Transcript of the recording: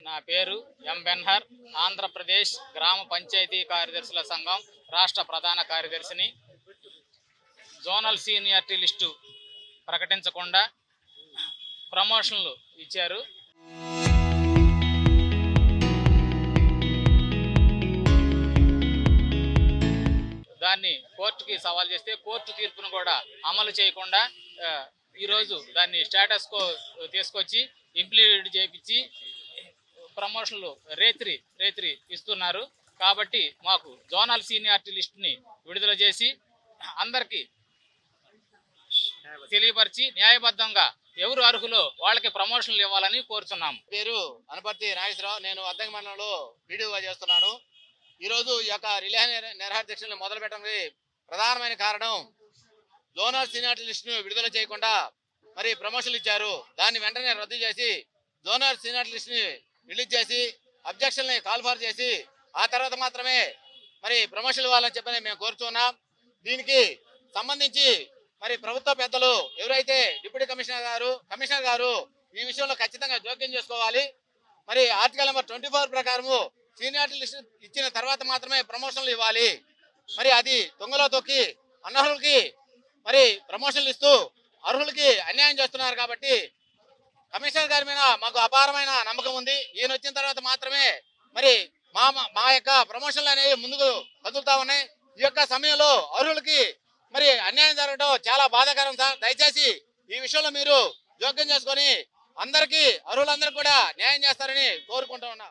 నా పేరు ఎం బెన్హర్, ఆంధ్రప్రదేశ్ గ్రామ పంచాయతీ కార్యదర్శుల సంఘం రాష్ట్ర ప్రధాన కార్యదర్శిని. జోనల్ సీనియారిటీ లిస్టు ప్రకటించకుండా ప్రమోషన్లు ఇచ్చారు. దాన్ని కోర్టుకి సవాల్ చేస్తే కోర్టు తీర్పును కూడా అమలు చేయకుండా ఈరోజు దాన్ని స్టేటస్ కో తీసుకొచ్చి ఇంప్లిమెంట్ చేయించి ప్రమోషన్లు రేత్రి ఇస్తున్నారు. కాబట్టి మాకు జోనల్ సీనియారిటీ లిస్టుని విడుదల చేసి అందరికీ తెలియపరిచి న్యాయబద్ధంగా ఎవరు అర్హులో వాళ్ళకి ప్రమోషన్లు ఇవ్వాలని కోరుతున్నాం. పేరు అనపర్తి నాగేశ్వరరావు. నేను అద్దంకి మండలంలో వీడియోగా చేస్తున్నాను. ఈరోజు ఈ యొక్క రిలే నిరాహార దీక్షను మొదలు పెట్టడానికి ప్రధానమైన కారణం జోనల్ సీనియారిటీ లిస్టును విడుదల చేయకుండా మరి ప్రమోషన్లు ఇచ్చారు. దాన్ని వెంటనే రద్దు చేసి జోనల్ సీనియారిటీ లిస్టుని రిలీజ్ చేసి అబ్జెక్షన్ని కాల్ఫార్ చేసి ఆ తర్వాత మాత్రమే మరి ప్రమోషన్లు ఇవ్వాలని చెప్పని మేము కోరుతున్నాం. దీనికి సంబంధించి మరి ప్రభుత్వ పెద్దలు ఎవరైతే డిప్యూటీ కమిషనర్ గారు ఈ విషయంలో ఖచ్చితంగా జోక్యం చేసుకోవాలి. మరి ఆర్టికల్ నెంబర్ 24 ప్రకారము సీనియారిటీ లిస్ట్ ఇచ్చిన తర్వాత మాత్రమే ప్రమోషన్లు ఇవ్వాలి. మరి అది దొంగలో తొక్కి అనర్హులకి మరి ప్రమోషన్లు ఇస్తూ అర్హులకి అన్యాయం చేస్తున్నారు. కాబట్టి కమిషనర్ గారి మీద మాకు అపారమైన నమ్మకం ఉంది. ఈయన వచ్చిన తర్వాత మాత్రమే మరి మా యొక్క ప్రమోషన్లు అనేవి ముందుకు కదులుతా ఉన్నాయి. ఈ యొక్క సమయంలో అర్హులకి మరి అన్యాయం జరగడం చాలా బాధాకరం సార్. దయచేసి ఈ విషయంలో మీరు జోక్యం చేసుకొని అర్హులందరికీ కూడా న్యాయం చేస్తారని కోరుకుంటా ఉన్నా.